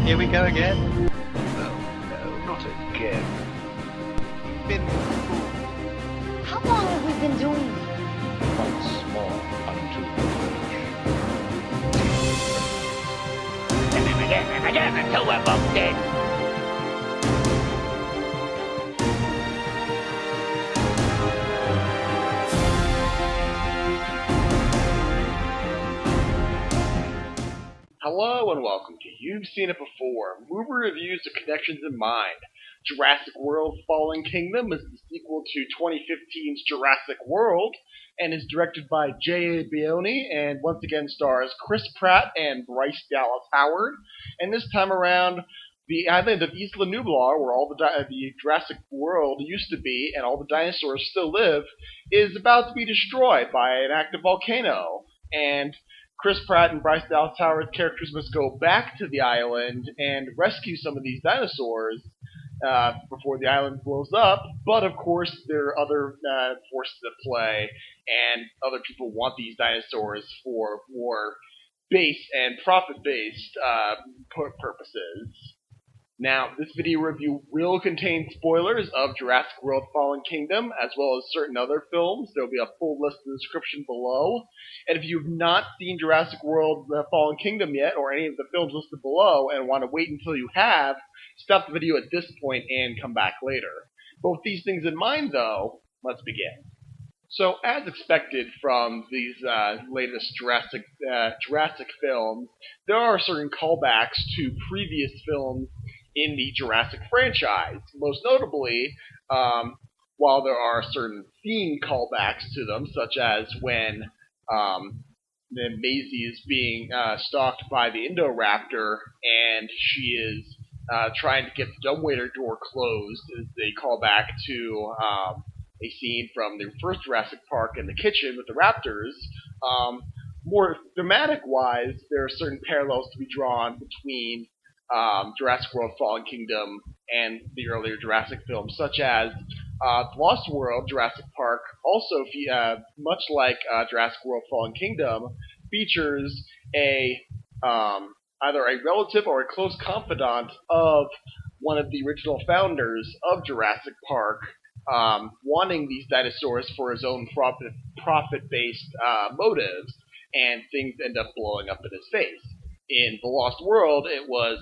Here we go again. No, not again. You've been before. How long have we been doing this? Once more unto the Again, until we're both dead. Hello and welcome to You've Seen It Before, movie reviews with connections in mind. Jurassic World Fallen Kingdom is the sequel to 2015's Jurassic World and is directed by J.A. Bayoni and once again stars Chris Pratt and Bryce Dallas Howard. And this time around, the island of Isla Nublar, where all the Jurassic World used to be and all the dinosaurs still live, is about to be destroyed by an active volcano. And Chris Pratt and Bryce Dallas Howard's characters must go back to the island and rescue some of these dinosaurs before the island blows up. But of course, there are other forces at play, and other people want these dinosaurs for more base and profit-based purposes. Now, this video review will contain spoilers of Jurassic World Fallen Kingdom, as well as certain other films. There will be a full list in the description below. And if you've not seen Jurassic World Fallen Kingdom yet, or any of the films listed below, and want to wait until you have, stop the video at this point and come back later. But with these things in mind, though, let's begin. So, as expected from these latest Jurassic films, there are certain callbacks to previous films in the Jurassic franchise. Most notably, while there are certain theme callbacks to them, such as when Maisie is being stalked by the Indoraptor and she is trying to get the dumbwaiter door closed, as they call back to a scene from the first Jurassic Park in the kitchen with the raptors. More thematic-wise, there are certain parallels to be drawn between Jurassic World Fallen Kingdom and the earlier Jurassic films, such as The Lost World, Jurassic Park, also, much like Jurassic World Fallen Kingdom, features either a relative or a close confidant of one of the original founders of Jurassic Park, wanting these dinosaurs for his own profit-based motives, and things end up blowing up in his face. In The Lost World, it was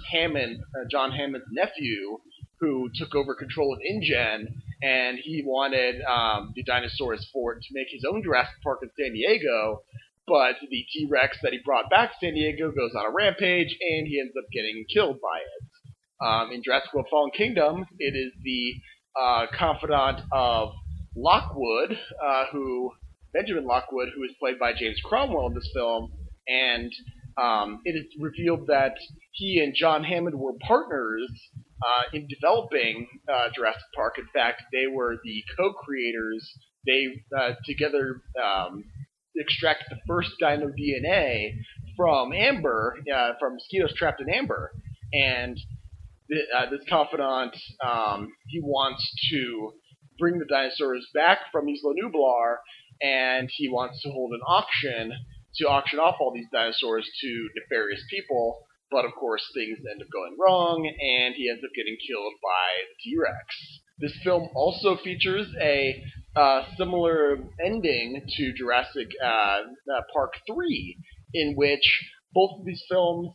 John Hammond's nephew, who took over control of InGen, and he wanted the dinosaurs to make his own Jurassic Park in San Diego, but the T-Rex that he brought back to San Diego goes on a rampage, and he ends up getting killed by it. In Jurassic World Fallen Kingdom, it is the confidant of Lockwood, Benjamin Lockwood, who is played by James Cromwell in this film, and it is revealed that he and John Hammond were partners in developing Jurassic Park. In fact, they were the co-creators. They together extracted the first dino DNA from amber, from mosquitoes trapped in amber, and this confidant, he wants to bring the dinosaurs back from Isla Nublar, and he wants to hold an auction to auction off all these dinosaurs to nefarious people, but of course things end up going wrong, and he ends up getting killed by the T-Rex. This film also features a similar ending to Jurassic Park III, in which both of these films,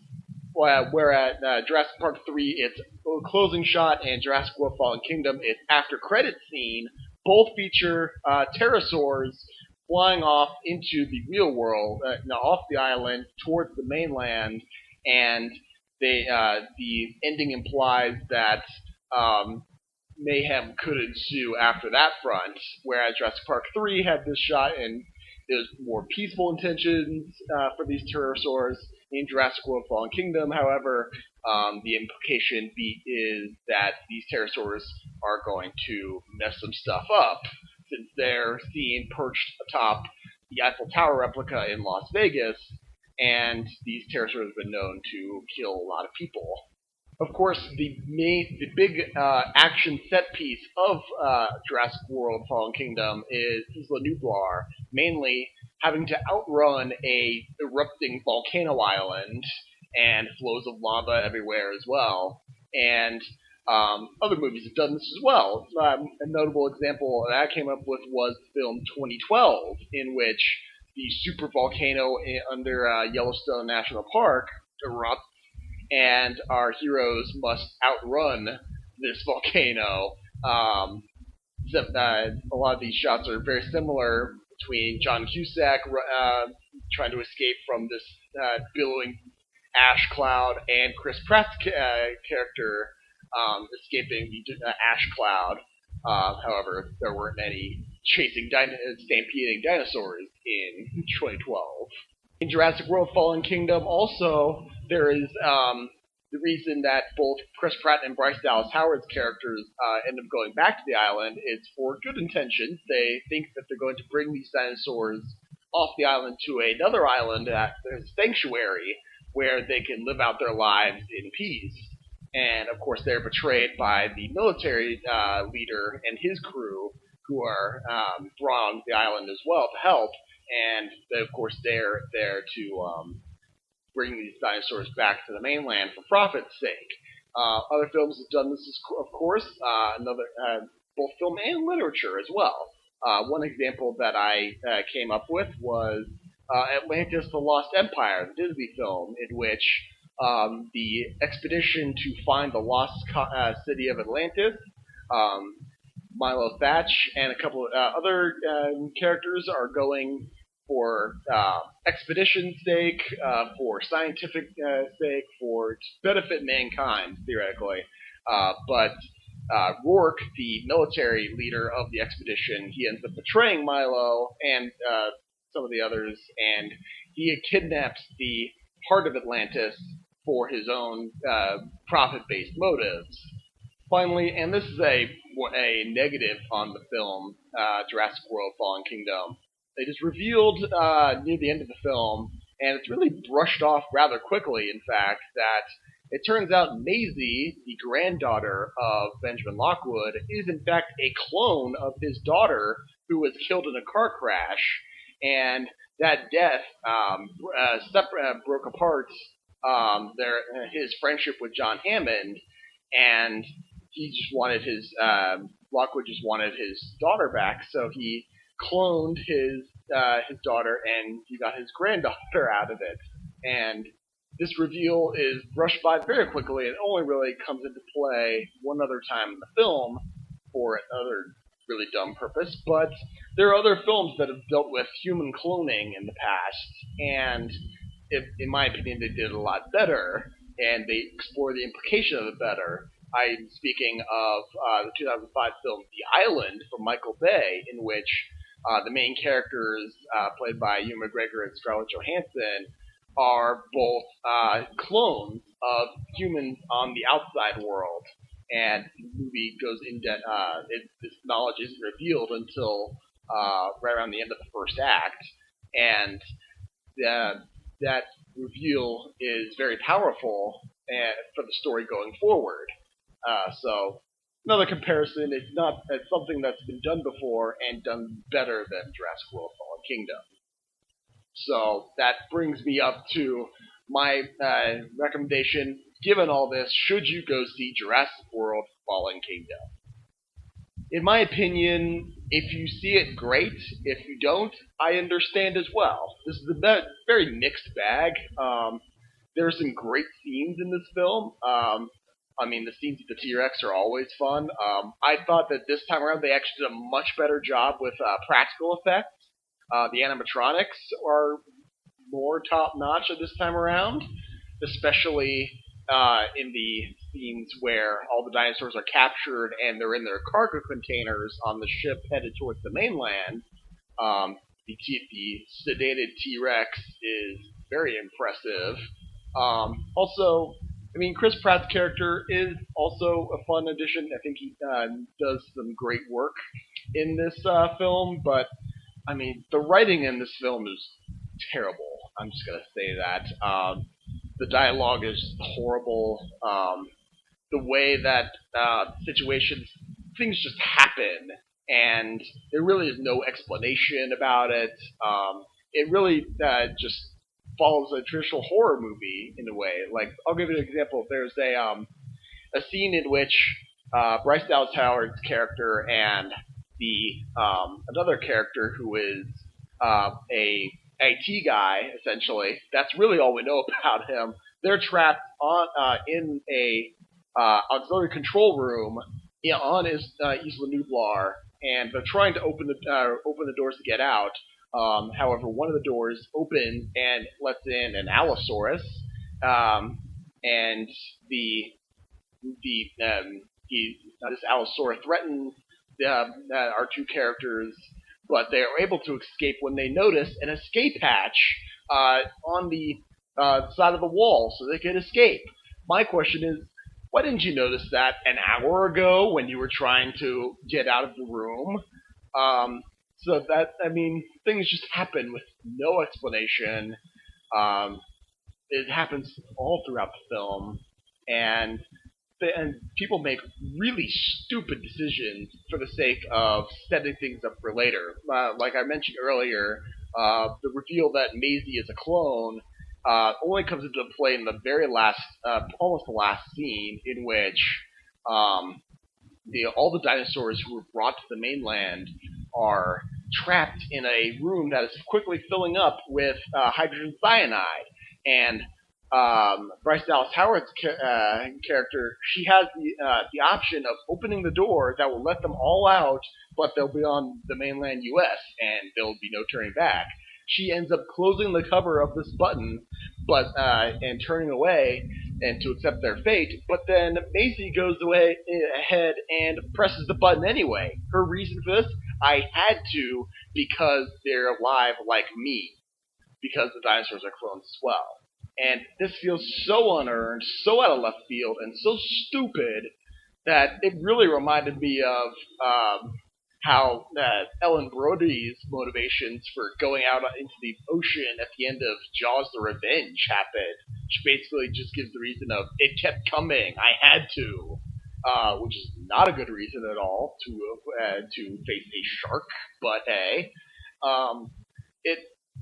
where at Jurassic Park III it's a closing shot, and Jurassic World Fallen Kingdom it's after credits scene, both feature pterosaurs flying off into the real world, off the island towards the mainland, and the ending implies that mayhem could ensue after that front, whereas Jurassic Park 3 had this shot and there's more peaceful intentions for these pterosaurs. In Jurassic World Fallen Kingdom, however, the implication is that these pterosaurs are going to mess some stuff up, since they're seen perched atop the Eiffel Tower replica in Las Vegas, and these pterosaurs have been known to kill a lot of people. Of course, the big action set piece of Jurassic World Fallen Kingdom is Isla Nublar, mainly having to outrun a erupting volcano island and flows of lava everywhere as well. And other movies have done this as well. A notable example that I came up with was the film 2012, in which the super volcano under Yellowstone National Park erupts, and our heroes must outrun this volcano. A lot of these shots are very similar between John Cusack trying to escape from this billowing ash cloud and Chris Pratt's character escaping the ash cloud. However, there weren't any stampeding dinosaurs in 2012. In Jurassic World Fallen Kingdom, also, there is the reason that both Chris Pratt and Bryce Dallas Howard's characters end up going back to the island is for good intentions. They think that they're going to bring these dinosaurs off the island to another island that is a sanctuary where they can live out their lives in peace. And, of course, they're betrayed by the military leader and his crew, who are brought on the island as well to help. And, of course, they're there to bring these dinosaurs back to the mainland for profit's sake. Other films have done this, of course, both film and literature as well. One example that I came up with was Atlantis: The Lost Empire, the Disney film, in which the expedition to find the lost city of Atlantis, Milo Thatch and a couple of other characters are going for expedition's sake, for scientific sake, to benefit mankind, theoretically. But Rourke, the military leader of the expedition, he ends up betraying Milo and some of the others, and he kidnaps the heart of Atlantis for his own profit-based motives. Finally, and this is a negative on the film, Jurassic World Fallen Kingdom, it is revealed near the end of the film, and it's really brushed off rather quickly, in fact, that it turns out Maisie, the granddaughter of Benjamin Lockwood, is in fact a clone of his daughter who was killed in a car crash, and that death broke apart his friendship with John Hammond, and he just wanted Lockwood just wanted his daughter back, so he cloned his daughter, and he got his granddaughter out of it. And this reveal is brushed by very quickly. It only really comes into play one other time in the film for another really dumb purpose. But there are other films that have dealt with human cloning in the past, and in my opinion, they did it a lot better, and they explore the implication of it better. I'm speaking of the 2005 film The Island from Michael Bay, in which the main characters, played by Ewan McGregor and Scarlett Johansson, are both clones of humans on the outside world. And the movie goes in depth. This knowledge isn't revealed until right around the end of the first act, and that reveal is very powerful for the story going forward. So another comparison, it's something that's been done before and done better than Jurassic World Fallen Kingdom. So that brings me up to my recommendation. Given all this, should you go see Jurassic World Fallen Kingdom? In my opinion, if you see it, great. If you don't, I understand as well. This is a very mixed bag. There are some great scenes in this film. The scenes with the T-Rex are always fun. I thought that this time around they actually did a much better job with practical effects. The animatronics are more top-notch this time around, especially in the scenes where all the dinosaurs are captured and they're in their cargo containers on the ship headed towards the mainland. The sedated T-Rex is very impressive. Also, Chris Pratt's character is also a fun addition. I think he does some great work in this film, but the writing in this film is terrible. I'm just gonna say that. The dialogue is horrible. The way that things just happen, and there really is no explanation about it. It really just follows a traditional horror movie in a way. Like, I'll give you an example. There's a scene in which Bryce Dallas Howard's character and the another character who is a IT guy, essentially. That's really all we know about him. They're trapped in a auxiliary control room on Isla Nublar, and they're trying to open the doors to get out. However, one of the doors opens and lets in an Allosaurus, and this Allosaurus threatens our two characters, but they are able to escape when they notice an escape hatch on the side of the wall, so they can escape. My question is, why didn't you notice that an hour ago when you were trying to get out of the room? So that, I mean, things just happen with no explanation. It happens all throughout the film, and people make really stupid decisions for the sake of setting things up for later. Like I mentioned earlier, the reveal that Maisie is a clone only comes into play in the very last, almost the last scene, in which all the dinosaurs who were brought to the mainland are trapped in a room that is quickly filling up with hydrogen cyanide. And Bryce Dallas Howard's character, she has the option of opening the door that will let them all out, but they'll be on the mainland U.S. and there'll be no turning back. She ends up closing the cover of this button, and turning away and to accept their fate. But then Maisie goes ahead and presses the button anyway. Her reason for this: I had to because they're alive like me, because the dinosaurs are clones as well. And this feels so unearned, so out of left field, and so stupid that it really reminded me of how Ellen Brody's motivations for going out into the ocean at the end of Jaws the Revenge happened. She basically just gives the reason of, it kept coming, I had to. Which is not a good reason at all to face a shark, but hey.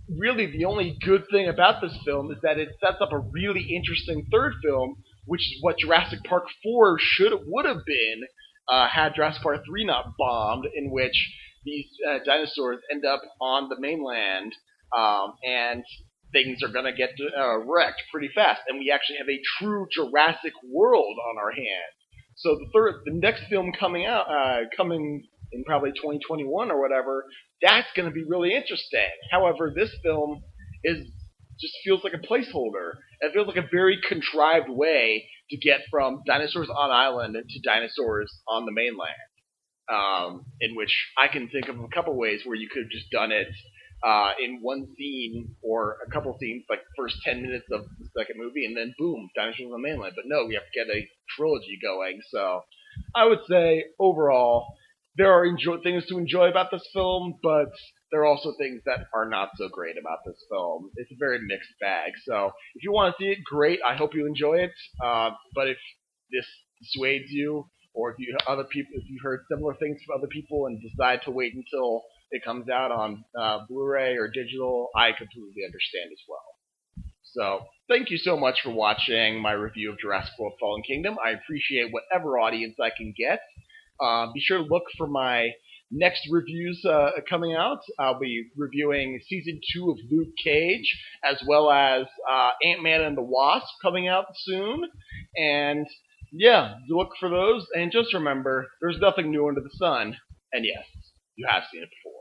Really, the only good thing about this film is that it sets up a really interesting third film, which is what Jurassic Park IV would have been had Jurassic Park III not bombed, in which these dinosaurs end up on the mainland, and things are going to get wrecked pretty fast, and we actually have a true Jurassic World on our hands. So the next film coming in probably 2021 or whatever, that's going to be really interesting. However, this film just feels like a placeholder. It feels like a very contrived way to get from dinosaurs on island to dinosaurs on the mainland. In which I can think of a couple ways where you could have just done it in one scene or a couple scenes, like the first 10 minutes of the second movie, and then boom, dinosaurs on the mainland. But no, we have to get a trilogy going. So I would say overall, there are things to enjoy about this film, but there are also things that are not so great about this film. It's a very mixed bag. So if you want to see it, great. I hope you enjoy it. But if this dissuades you, or if you've heard similar things from other people and decide to wait until it comes out on Blu-ray or digital, I completely understand as well. So thank you so much for watching my review of Jurassic World: Fallen Kingdom. I appreciate whatever audience I can get. Be sure to look for my next reviews coming out. I'll be reviewing Season 2 of Luke Cage, as well as Ant-Man and the Wasp coming out soon. And yeah, look for those. And just remember, there's nothing new under the sun. And yes, you have seen it before.